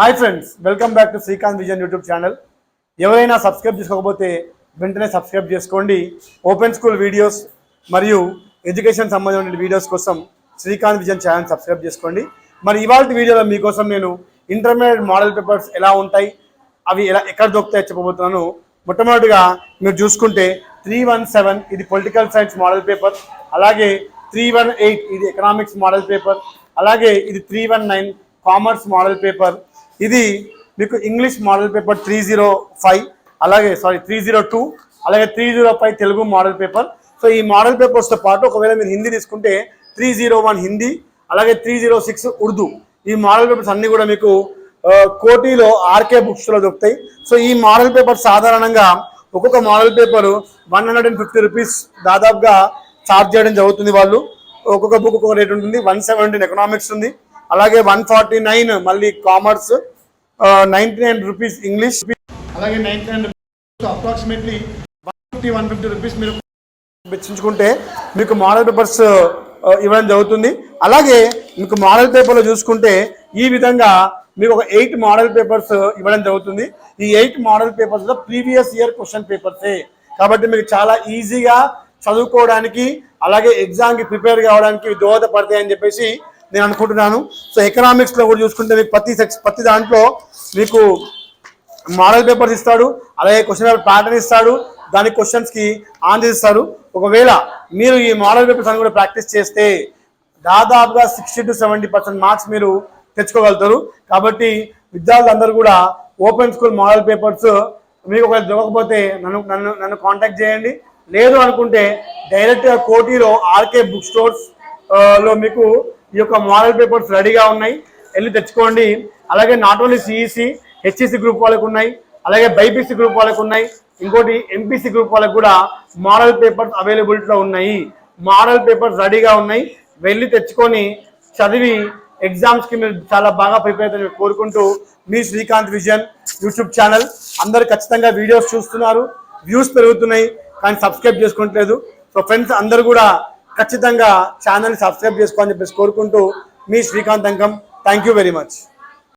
Hi friends, welcome back to Srikanth vision YouTube channel. ఎవరైనా subscribe చేసుకోకపోతే వెంటనే సబ్స్క్రైబ్ చేసుకోండి. ఓపెన్ స్కూల్ వీడియోస్ మరియు ఎడ్యుకేషన్ సంబంధించిన వీడియోస్ కోసం శ్రీకాంత్ విజన్ ఛానల్ సబ్స్క్రైబ్ చేసుకోండి. మరి ఇవాళ వీడియోలో మీకోసం నేను ఇంటర్మీడియట్ మోడల్ పేపర్స్ ఎలా ఉంటాయి, అవి ఎక్కడ దొరుకుతాయో చెప్పబోతున్నాను. మొట్టమొదటిగా మీరు చూసుకుంటే 317 ఇది పొలిటికల్ సైన్స్ మోడల్ పేపర్, అలాగే 318 ఇది ఎకనామిక్స్ మోడల్ పేపర్, అలాగే ఇది 319 కామర్స్ మోడల్ పేపర్, ఇది మీకు ఇంగ్లీష్ మోడల్ పేపర్ 305, అలాగే 302, అలాగే 305 తెలుగు మోడల్ పేపర్. సో ఈ మోడల్ పేపర్స్తో పాటు ఒకవేళ మీరు హిందీ తీసుకుంటే 301 హిందీ, అలాగే 306 ఉర్దూ. ఈ మోడల్ పేపర్స్ అన్నీ కూడా మీకు కోటిలో ఆర్కే బుక్స్లో దొరుకుతాయి. సో ఈ మోడల్ పేపర్ సాధారణంగా ఒక్కొక్క మోడల్ పేపర్ 150 రూపీస్ దాదాపుగా ఛార్జ్ చేయడం జరుగుతుంది. వాళ్ళు ఒక్కొక్క బుక్ ఒక్కొక్క రేట్ ఉంటుంది. 117 ఎకనామిక్స్ ఉంది, అలాగే 149 మళ్ళీ కామర్స్, 99 రూపీస్ ఇంగ్లీష్, అలాగే 99 రూపీస్ అప్రాక్సిమేట్లీ 150 రూపీస్ మీరు వెచ్చించుకుంటే మీకు మోడల్ పేపర్స్ ఇవ్వడం జరుగుతుంది. అలాగే మీకు మోడల్ పేపర్లో చూసుకుంటే ఈ విధంగా మీకు ఒక 8 మోడల్ పేపర్స్ ఇవ్వడం జరుగుతుంది. ఈ 8 మోడల్ పేపర్స్లో ప్రీవియస్ ఇయర్ క్వశ్చన్ పేపర్సే కాబట్టి మీకు చాలా ఈజీగా చదువుకోవడానికి అలాగే ఎగ్జామ్కి ప్రిపేర్ కావడానికి దోహదపడతాయని చెప్పేసి నేను అనుకుంటున్నాను. సో ఎకనామిక్స్లో కూడా చూసుకుంటే మీకు ప్రతి దాంట్లో మీకు మోడల్ పేపర్స్ ఇస్తాడు, అలాగే క్వశ్చన్ పేపర్ ప్యాటర్న్ ఇస్తాడు, దాని క్వశ్చన్స్కి ఆన్సర్ ఇస్తాడు. ఒకవేళ మీరు ఈ మోడల్ పేపర్స్ అని కూడా ప్రాక్టీస్ చేస్తే దాదాపుగా 60 to 70% మార్క్స్ మీరు తెచ్చుకోగలుగుతారు. కాబట్టి విద్యార్థులందరూ కూడా ఓపెన్ స్కూల్ మోడల్ పేపర్స్ మీకు ఒకవేళ దొరకకపోతే నన్ను కాంటాక్ట్ చేయండి. లేదు అనుకుంటే డైరెక్ట్గా కోటిలో ఆర్కే బుక్ స్టోర్స్ లో మీకు ఈ యొక్క మోడల్ పేపర్స్ రెడీగా ఉన్నాయి, వెళ్ళి తెచ్చుకోండి. అలాగే not only CEC, HEC group వాళ్ళకు ఉన్నాయి, అలాగే బైపీసీ గ్రూప్ వాళ్ళకు ఉన్నాయి, ఇంకోటి ఎంపీసీ గ్రూప్ వాళ్ళకు కూడా మోడల్ పేపర్స్ అవైలబిలిటీలో ఉన్నాయి. మోడల్ పేపర్స్ రెడీగా ఉన్నాయి, వెళ్ళి తెచ్చుకొని చదివి ఎగ్జామ్స్కి మీరు చాలా బాగా ప్రిపేర్ అవుతారని కోరుకుంటూ మీ శ్రీకాంత్ విజన్ యూట్యూబ్ ఛానల్. అందరు ఖచ్చితంగా వీడియోస్ చూస్తున్నారు, వ్యూస్ పెరుగుతున్నాయి, కానీ సబ్స్క్రైబ్ చేసుకోవట్లేదు. సో ఫ్రెండ్స్ అందరూ కూడా ఖచ్చితంగా ఛానల్ని సబ్స్క్రైబ్ చేసుకోవాలని చెప్పేసి కోరుకుంటూ మీ Srikanth Ankam. Thank you very much.